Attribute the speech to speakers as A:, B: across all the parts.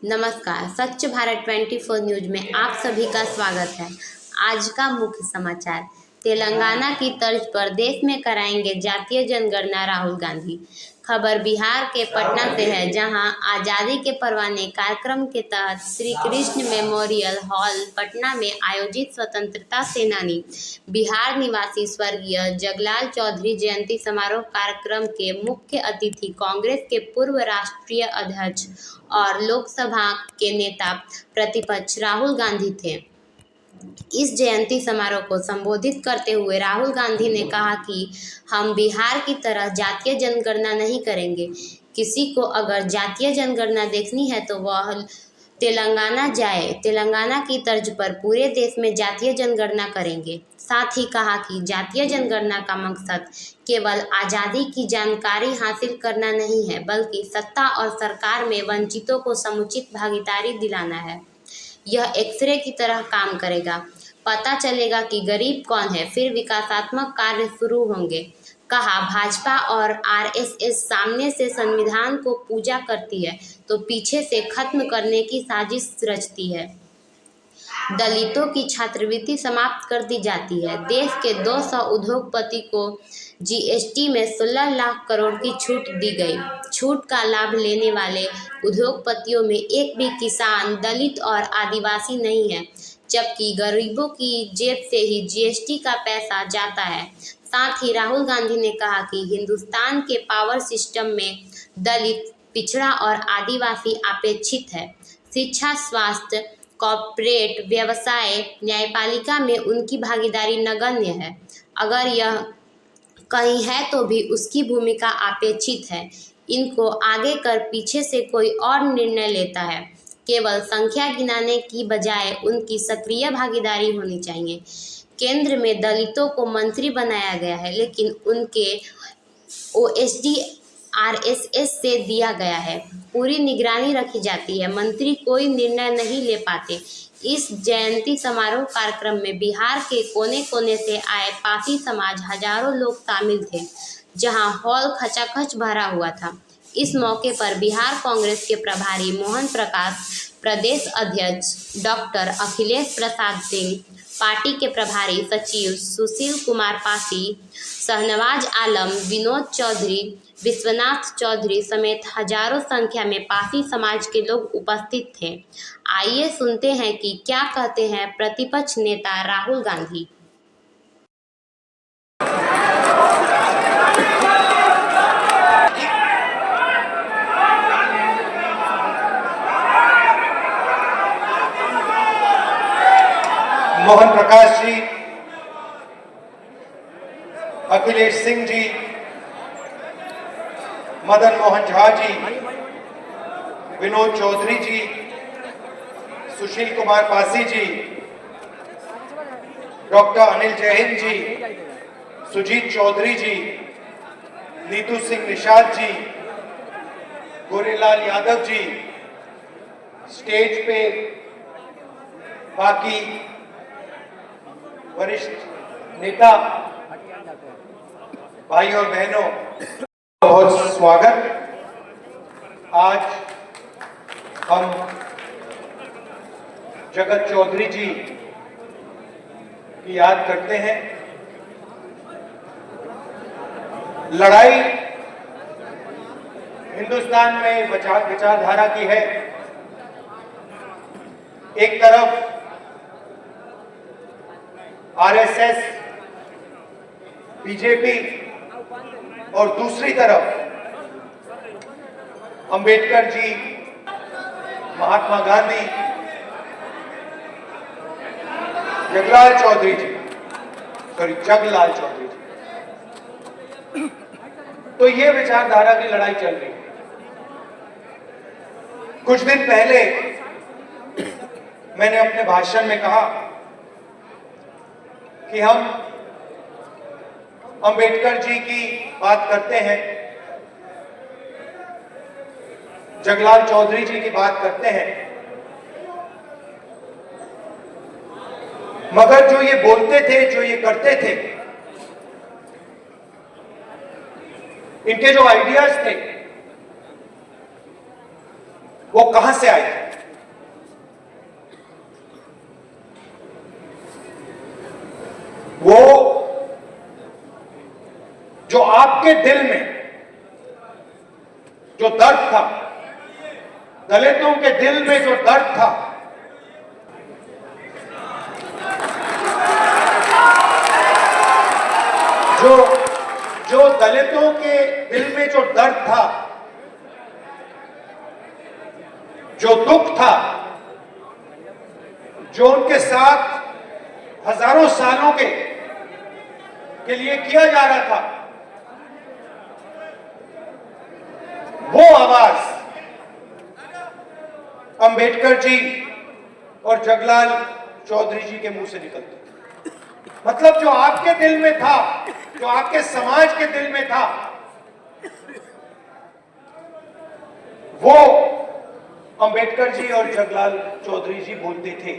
A: नमस्कार, स्वच्छ भारत 24 न्यूज में आप सभी का स्वागत है। आज का मुख्य समाचार। तेलंगाना की तर्ज पर देश में कराएंगे जातीय जनगणना राहुल गांधी। खबर बिहार के पटना से है, जहां आज़ादी के परवाने कार्यक्रम के तहत श्री कृष्ण मेमोरियल हॉल पटना में आयोजित स्वतंत्रता सेनानी बिहार निवासी स्वर्गीय जगलाल चौधरी जयंती समारोह कार्यक्रम के मुख्य अतिथि कांग्रेस के पूर्व राष्ट्रीय अध्यक्ष और लोकसभा के नेता प्रतिपक्ष राहुल गांधी थे। इस जयंती समारोह को संबोधित करते हुए राहुल गांधी ने कहा कि हम बिहार की तरह जातीय जनगणना नहीं करेंगे। किसी को अगर जातीय जनगणना देखनी है तो वह तेलंगाना जाए। तेलंगाना की तर्ज पर पूरे देश में जातीय जनगणना करेंगे। साथ ही कहा कि जातीय जनगणना का मकसद केवल आज़ादी की जानकारी हासिल करना नहीं है, बल्कि सत्ता और सरकार में वंचितों को समुचित भागीदारी दिलाना है। यह एक्सरे की तरह काम करेगा। पता चलेगा कि गरीब कौन है, फिर विकासात्मक कार्य शुरू होंगे। कहा, भाजपा और आरएसएस सामने से संविधान को पूजा करती है तो पीछे से खत्म करने की साजिश रचती है। दलितों की छात्रवृत्ति समाप्त कर दी जाती है। देश के 200 उद्योगपति को जीएसटी में 16 लाख करोड़ की छूट दी गई। छूट का लाभ लेने वाले उद्योगपतियों में एक भी किसान, दलित और आदिवासी नहीं है, जबकि गरीबों की जेब से ही जीएसटी का पैसा जाता है। साथ ही राहुल गांधी ने कहा कि हिंदुस्तान के पावर सिस्टम में दलित, पिछड़ा और आदिवासी अपेक्षित है। शिक्षा, स्वास्थ्य, कॉर्पोरेट व्यवसाय, न्यायपालिका में उनकी भागीदारी नगण्य है। अगर यह कहीं है तो भी उसकी भूमिका अपेक्षित है। इनको आगे कर पीछे से कोई और निर्णय लेता है। केवल संख्या गिनाने की बजाय उनकी सक्रिय भागीदारी होनी चाहिए। केंद्र में दलितों को मंत्री बनाया गया है, लेकिन उनके ओएसडी आरएसएस से दिया गया है। पूरी निगरानी रखी जाती है, मंत्री कोई निर्णय नहीं ले पाते। इस जयंती समारोह कार्यक्रम में बिहार के कोने कोने से आए पासी समाज हजारों लोग शामिल थे, जहां हॉल खचाखच भरा हुआ था। इस मौके पर बिहार कांग्रेस के प्रभारी मोहन प्रकाश, प्रदेश अध्यक्ष डॉक्टर अखिलेश प्रसाद सिंह, पार्टी के प्रभारी सचिव सुशील कुमार पासी, शहनवाज आलम, विनोद चौधरी, विश्वनाथ चौधरी समेत हजारों संख्या में पासी समाज के लोग उपस्थित थे। आइए सुनते हैं कि क्या कहते हैं प्रतिपक्ष नेता राहुल गांधी।
B: मोहन प्रकाश जी, अखिलेश सिंह जी, मदन मोहन झा जी, विनोद चौधरी जी, सुशील कुमार पासी जी, डॉक्टर अनिल जैन जी, सुजीत चौधरी जी, नीतू सिंह निषाद जी, गोरेलाल यादव जी, स्टेज पे बाकी वरिष्ठ नेता, भाई और बहनों, बहुत स्वागत। आज हम जगत चौधरी जी की याद करते हैं। लड़ाई हिंदुस्तान में विचारधारा की है। एक तरफ आरएसएस, बीजेपी और दूसरी तरफ अंबेडकर जी, महात्मा गांधी, जगलाल चौधरी जी। तो ये विचारधारा की लड़ाई चल रही है। कुछ दिन पहले मैंने अपने भाषण में कहा कि हम अंबेडकर जी की बात करते हैं, जगलाल चौधरी जी की बात करते हैं, मगर जो ये बोलते थे, जो ये करते थे, इनके जो आइडियाज थे वो कहां से आए थे? आपके दिल में जो दर्द था, दलितों के दिल में जो दर्द था, जो दलितों के दिल में जो दर्द था, जो दुख था, जो उनके साथ हजारों सालों के लिए किया जा रहा था, वो आवाज अंबेडकर जी और जगलाल चौधरी जी के मुंह से निकलती। मतलब जो आपके दिल में था, जो आपके समाज के दिल में था, वो अंबेडकर जी और जगलाल चौधरी जी बोलते थे।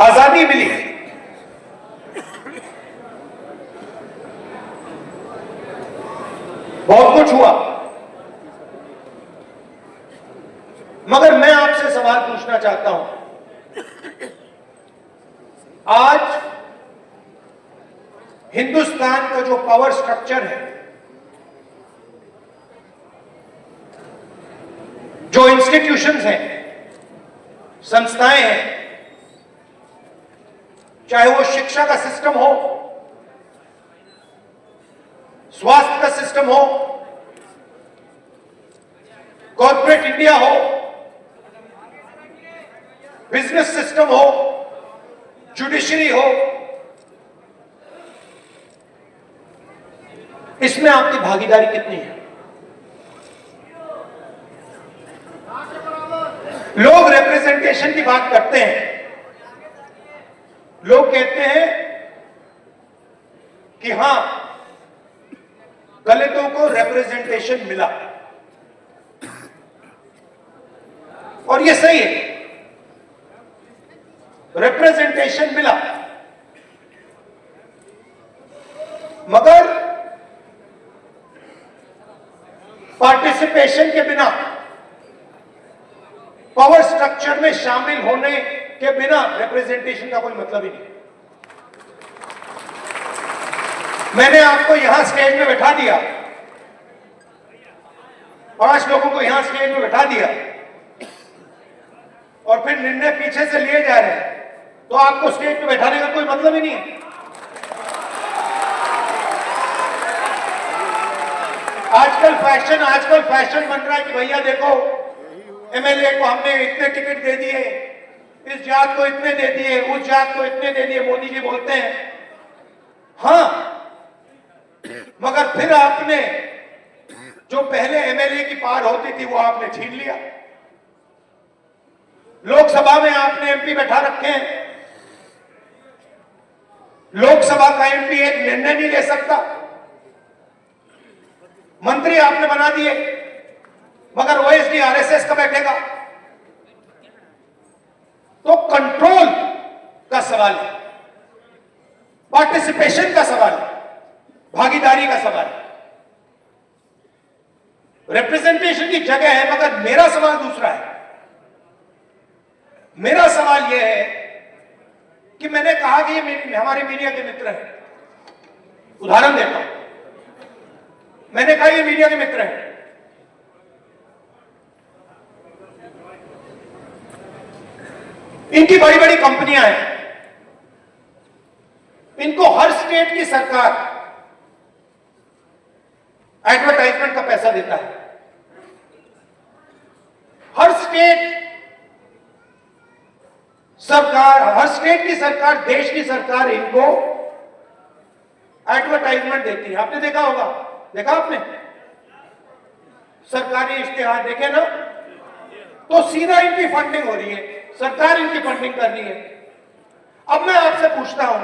B: आजादी मिली, बहुत कुछ हुआ, मगर मैं आपसे सवाल पूछना चाहता हूं। आज हिंदुस्तान का जो पावर स्ट्रक्चर है, जो इंस्टीट्यूशंस हैं, संस्थाएं हैं, चाहे वो शिक्षा का सिस्टम हो, स्वास्थ्य का सिस्टम हो, कॉर्पोरेट इंडिया हो, बिजनेस सिस्टम हो, जुडिशरी हो, इसमें आपकी भागीदारी कितनी है? लोग रिप्रेजेंटेशन की बात करते हैं, लोग कहते हैं कि हां, दलितों को रिप्रेजेंटेशन मिला, और यह सही है, रिप्रेजेंटेशन मिला, मगर पार्टिसिपेशन के बिना, पावर स्ट्रक्चर में शामिल होने के बिना रिप्रेजेंटेशन का कोई मतलब ही नहीं। मैंने आपको यहां स्टेज में बैठा दिया, 5 लोगों को यहां स्टेज में बैठा दिया, और फिर निर्णय पीछे से लिए जा रहे हैं, तो आपको स्टेज पे बैठाने का कोई मतलब ही नहीं है। आजकल फैशन बन रहा है कि भैया देखो, एमएलए को हमने इतने टिकट दे दिए, इस जात को इतने दे दिए, उस जात को इतने दे दिए। मोदी जी बोलते हैं हां, मगर फिर आपने जो पहले एमएलए की पार होती थी वो आपने छीन लिया। लोकसभा में आपने एमपी बैठा रखे हैं, लोकसभा का एमपी एक निर्णय नहीं ले सकता, मंत्री आपने बना दिए, मगर ओएसडी आरएसएस का बैठेगा। तो कंट्रोल का सवाल है, पार्टिसिपेशन का सवाल है, भागीदारी का सवाल है। रिप्रेजेंटेशन की जगह है, मगर मेरा सवाल दूसरा है। मेरा सवाल यह है कि मैंने कहा कि ये हमारे मीडिया के मित्र हैं, उदाहरण देता हूं, मैंने कहा ये मीडिया के मित्र हैं, इनकी बड़ी बड़ी कंपनियां हैं, इनको हर स्टेट की सरकार एडवर्टाइजमेंट का पैसा देता है। हर स्टेट की सरकार, देश की सरकार इनको एडवर्टाइजमेंट देती है। आपने देखा होगा, देखा आपने सरकारी इश्तिहार देखे ना, तो सीधा इनकी फंडिंग हो रही है, सरकार इनकी फंडिंग कर रही है। अब मैं आपसे पूछता हूं,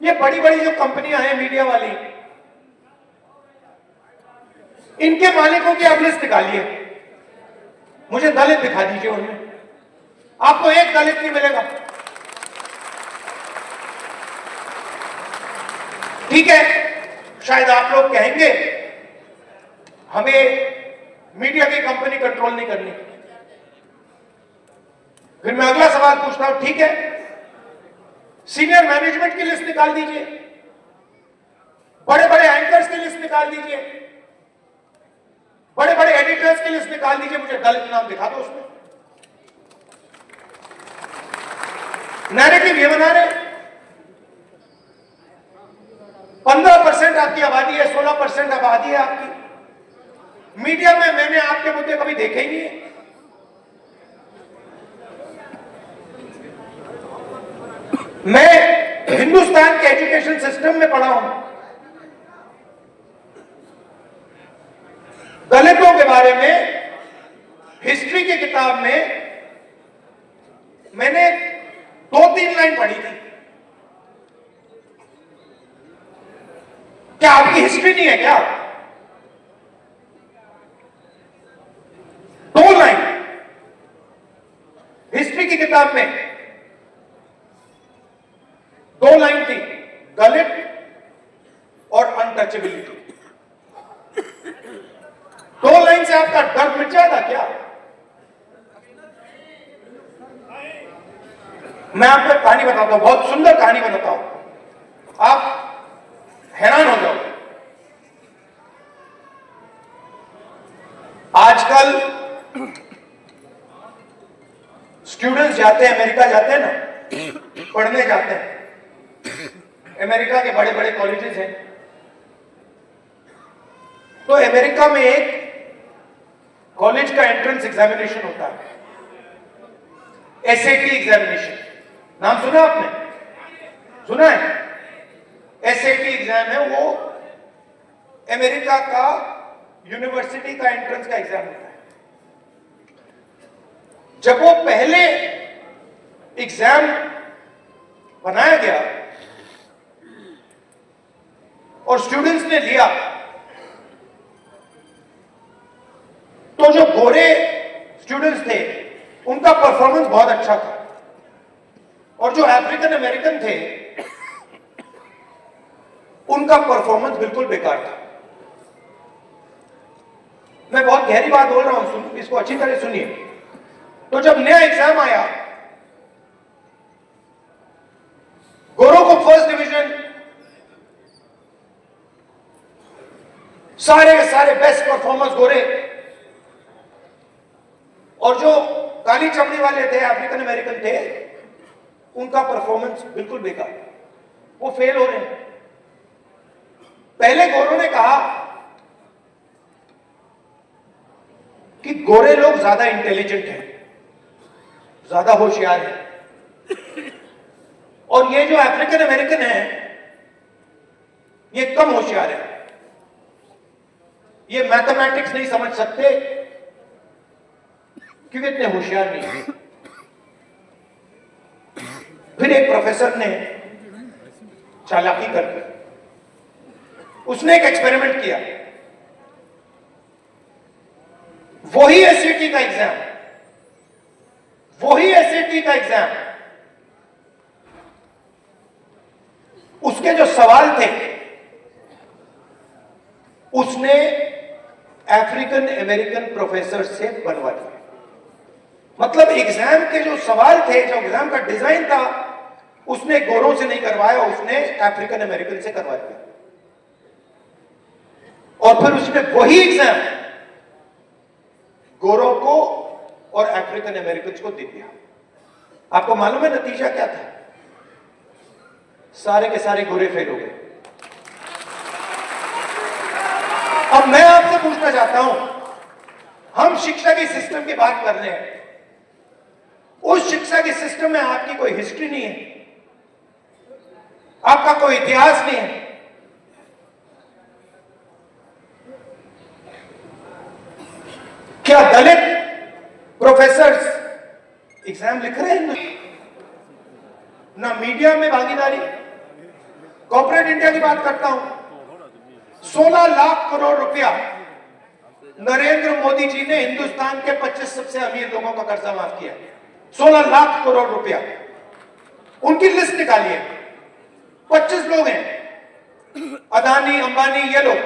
B: ये बड़ी बड़ी जो कंपनियां हैं मीडिया वाली, इनके मालिकों की आप लिस्ट निकालिए, मुझे दलित दिखा दीजिए उनमें, आपको एक दलित नहीं मिलेगा। ठीक है, शायद आप लोग कहेंगे हमें मीडिया की कंपनी कंट्रोल नहीं करनी, फिर मैं अगला सवाल पूछता हूं, ठीक है, सीनियर मैनेजमेंट की लिस्ट निकाल दीजिए, बड़े बड़े एंकर्स की लिस्ट निकाल दीजिए, बड़े बड़े एडिटर्स की लिस्ट निकाल दीजिए, मुझे दलित नाम दिखा दो उसमें। नैरेटिव ये बना रहे, 15% आपकी आबादी है, 16% आबादी है आपकी। मीडिया में मैंने आपके मुद्दे कभी देखे ही नहीं है। मैं हिंदुस्तान के एजुकेशन सिस्टम में पढ़ा हूं, दलितों के बारे में हिस्ट्री की किताब में मैंने 2-3 लाइन पढ़ी थी। क्या आपकी हिस्ट्री नहीं है क्या? 2 लाइन हिस्ट्री की किताब में, 2 लाइन थी, दलित और अनटचेबिलिटी। 2 लाइन से आपका डर मिट जाएगा क्या? मैं आपको कहानी बताता हूं, बहुत सुंदर कहानी बताता हूं, आप हैरान हो जाओगे। आजकल स्टूडेंट्स जाते हैं, अमेरिका जाते हैं ना, पढ़ने जाते हैं। अमेरिका के बड़े बड़े कॉलेजेस हैं, तो अमेरिका में एक कॉलेज का एंट्रेंस एग्जामिनेशन होता है, एसएटी एग्जामिनेशन। नाम सुना आपने? सुना है? एसएटी एग्जाम है, वो अमेरिका का यूनिवर्सिटी का एंट्रेंस का एग्जाम होता है। जब वो पहले एग्जाम बनाया गया और स्टूडेंट्स ने लिया, तो जो गोरे स्टूडेंट्स थे उनका परफॉर्मेंस बहुत अच्छा था, और जो अफ्रीकन अमेरिकन थे उनका परफॉर्मेंस बिल्कुल बेकार था। मैं बहुत गहरी बात बोल रहा हूं, इसको अच्छी तरह सुनिए। तो जब नया एग्जाम आया, गोरों को फर्स्ट डिवीजन, सारे के सारे बेस्ट परफॉर्मर्स गोरे, और जो काली चमड़ी वाले थे, अफ्रीकन अमेरिकन थे, उनका परफॉर्मेंस बिल्कुल बेकार, वो फेल हो रहे हैं। पहले गोरों ने कहा कि गोरे लोग ज्यादा इंटेलिजेंट हैं, ज्यादा होशियार हैं, और ये जो अफ्रीकन अमेरिकन हैं ये कम होशियार है, ये मैथमेटिक्स नहीं समझ सकते क्योंकि इतने होशियार नहीं है। फिर एक प्रोफेसर ने चालाकी करके उसने एक एक्सपेरिमेंट किया, वही एसएटी का एग्जाम, उसके जो सवाल थे उसने अफ्रीकन अमेरिकन प्रोफेसर से बनवा दिए। मतलब एग्जाम के जो सवाल थे, जो एग्जाम का डिजाइन था, उसने गोरों से नहीं करवाया, उसने अफ्रीकन अमेरिकन से करवा दिया, और फिर उसने वही एग्जाम गोरों को और अफ्रीकन अमेरिकन को दे दिया। आपको मालूम है नतीजा क्या था? सारे के सारे गोरे फेल हो गए। अब मैं आपसे पूछना चाहता हूं, हम शिक्षा के सिस्टम की बात कर रहे हैं, उस शिक्षा के सिस्टम में आपकी कोई हिस्ट्री नहीं है, आपका कोई इतिहास नहीं है। क्या दलित प्रोफेसर्स एग्जाम लिख रहे हैं? ना मीडिया में भागीदारी। कॉर्पोरेट इंडिया की बात करता हूं, 16 लाख करोड़ रुपया नरेंद्र मोदी जी ने हिंदुस्तान के 25 सबसे अमीर लोगों का कर्जा माफ किया। 16 लाख करोड़ रुपया, उनकी लिस्ट निकालिए, 25 लोग हैं, अदानी, अंबानी, ये लोग।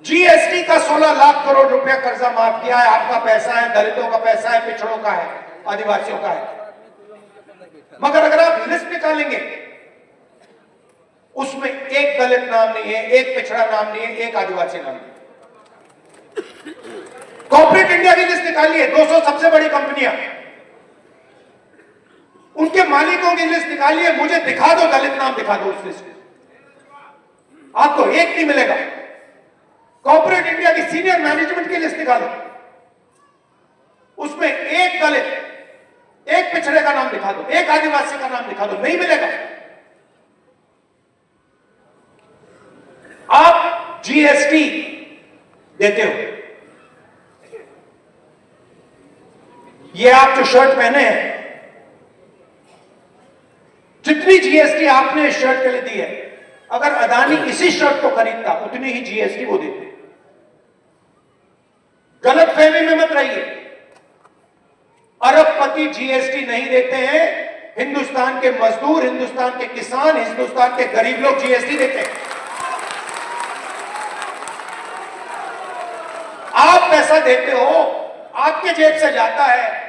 B: जीएसटी का 16 लाख करोड़ रुपया कर्जा माफ किया है। आपका पैसा है, दलितों का पैसा है, पिछड़ों का है, आदिवासियों का है। मगर अगर आप लिस्ट निकालेंगे, उसमें एक दलित नाम नहीं है, एक पिछड़ा नाम नहीं है, एक आदिवासी नाम नहीं है। कॉर्पोरेट इंडिया की लिस्ट निकालिए, 200 सबसे बड़ी कंपनियां, उनके मालिकों की लिस्ट निकालिए, मुझे दिखा दो, दलित नाम दिखा दो उस लिस्ट में, आपको एक नहीं मिलेगा। कॉर्पोरेट इंडिया की सीनियर मैनेजमेंट की लिस्ट निकालो, उसमें एक दलित, एक पिछड़े का नाम दिखा दो, एक आदिवासी का नाम दिखा दो, नहीं मिलेगा। आप जीएसटी देते हो, ये आप जो शर्ट पहने हैं, जितनी जीएसटी आपने इस शर्ट के लिए दी है, अगर अदानी इसी शर्ट को खरीदता उतनी ही जीएसटी वो देते। गलत फहमी में मत रहिए, अरबपति जीएसटी नहीं देते हैं, हिंदुस्तान के मजदूर, हिंदुस्तान के किसान, हिंदुस्तान के गरीब लोग जीएसटी देते हैं। आप पैसा देते हो, आपके जेब से जाता है,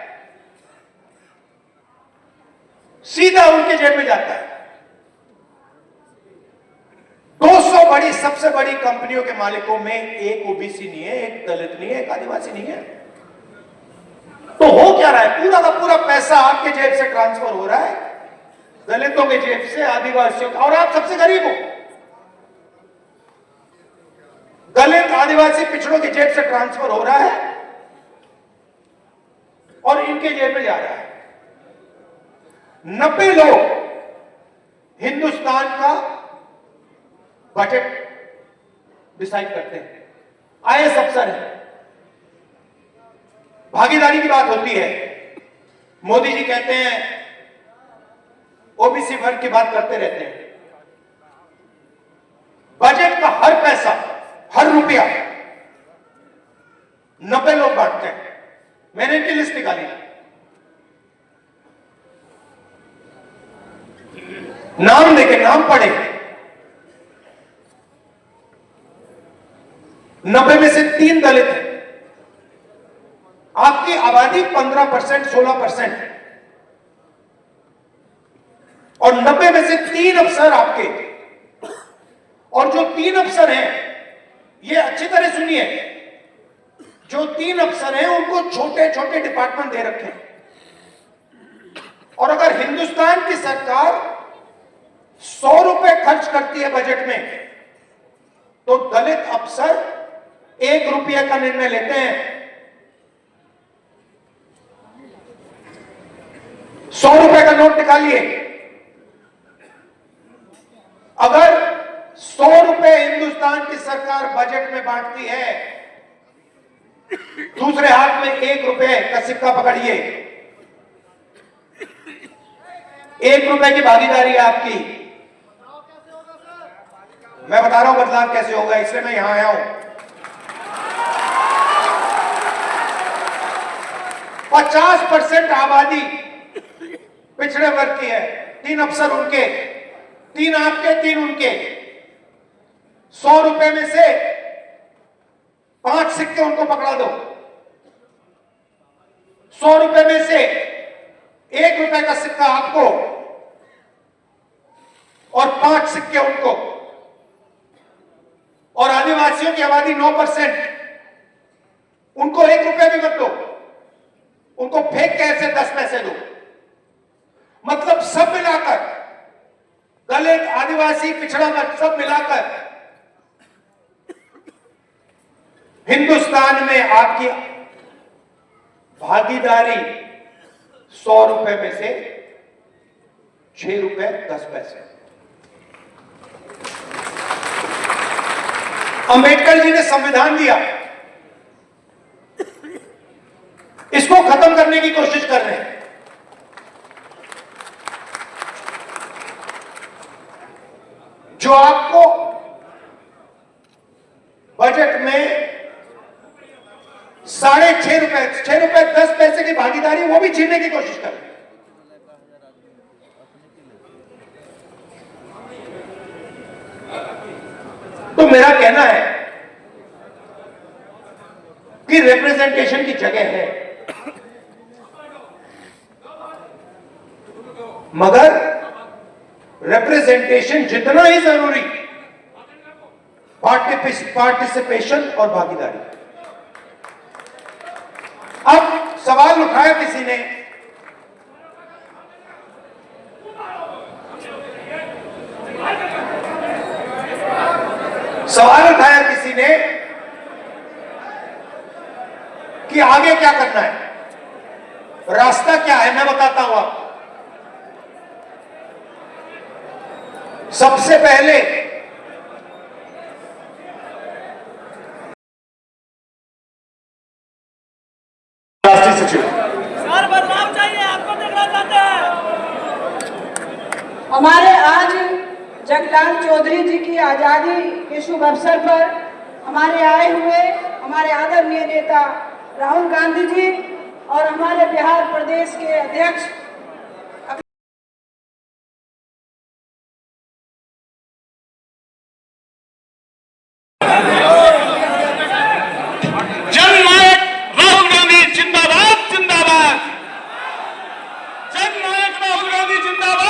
B: सीधा उनके जेब में जाता है। 200 बड़ी, सबसे बड़ी कंपनियों के मालिकों में एक ओबीसी नहीं है, एक दलित नहीं है, एक आदिवासी नहीं है। तो हो क्या रहा है? पूरा का पूरा पैसा आपके जेब से ट्रांसफर हो रहा है, दलितों के जेब से, आदिवासियों का, और आप सबसे गरीब हो। दलित, आदिवासी, पिछड़ों के जेब से ट्रांसफर हो रहा है और इनके जेब में जा रहा है। 90 लोग हिंदुस्तान का बजट डिसाइड करते हैं, आईएएस अफसर है। भागीदारी की बात होती है, मोदी जी कहते हैं ओबीसी वर्ग की बात करते रहते हैं। बजट का हर पैसा, हर रुपया 90 लोग बांटते हैं। मैंने इनकी लिस्ट निकाली, नाम देखे, नाम पढ़े। 90 में से 3 दलित हैं। आपकी आबादी 15%, 16%, और 90 में से 3 अफसर आपके। और जो 3 अफसर हैं, ये अच्छी तरह सुनिए, जो 3 अफसर हैं उनको छोटे छोटे डिपार्टमेंट दे रखे हैं। और अगर हिंदुस्तान की सरकार 100 रुपए खर्च करती है बजट में, तो दलित अफसर 1 रुपये का निर्णय लेते हैं। 100 रुपए का नोट निकालिए, अगर 100 रुपए हिंदुस्तान की सरकार बजट में बांटती है, दूसरे हाथ में 1 रुपए का सिक्का पकड़िए, 1 रुपए की भागीदारी है आपकी। मैं बता रहा हूं बदलाव कैसे होगा, इसलिए मैं यहां आया हूं। 50% आबादी पिछड़े वर्ग की है, 3 अफसर उनके, 3 आपके, 3 उनके। 100 रुपए में से 5 सिक्के उनको पकड़ा दो। 100 रुपए में से 1 रुपए का सिक्का आपको और 5 सिक्के उनको। और आदिवासियों की आबादी 9%, उनको 1 रुपया भी मत दो, उनको फेंक के ऐसे 10 पैसे दो। मतलब सब मिलाकर, दलित, आदिवासी, पिछड़ा वर्ग, सब मिलाकर हिंदुस्तान में आपकी भागीदारी 100 रुपए में से 6 रुपए 10 पैसे। अंबेडकर जी ने संविधान दिया, इसको खत्म करने की कोशिश कर रहे हैं। जो आपको बजट में 6.5 रुपए, 6 रुपए 10 पैसे की भागीदारी, वो भी छीनने की कोशिश कर रहे हैं। तो मेरा कहना है कि रिप्रेजेंटेशन की जगह है, मगर रिप्रेजेंटेशन जितना ही जरूरी, पार्टिसिपेशन और भागीदारी। अब सवाल उठाया किसी ने कि आगे क्या करना है, रास्ता क्या है। मैं बताता हूं आपको। सबसे पहले राष्ट्रीय सचिव
C: सर बदलाव चाहिए, आपको देखना चाहते हैं।
D: हमारे आज जगलाल चौधरी जी की आज़ादी के शुभ अवसर पर हमारे आए हुए हमारे आदरणीय नेता राहुल गांधी जी और हमारे बिहार प्रदेश के अध्यक्ष
B: जननायक राहुल गांधी जिंदाबाद, जिंदाबाद। जननायक राहुल गांधी जिंदाबाद।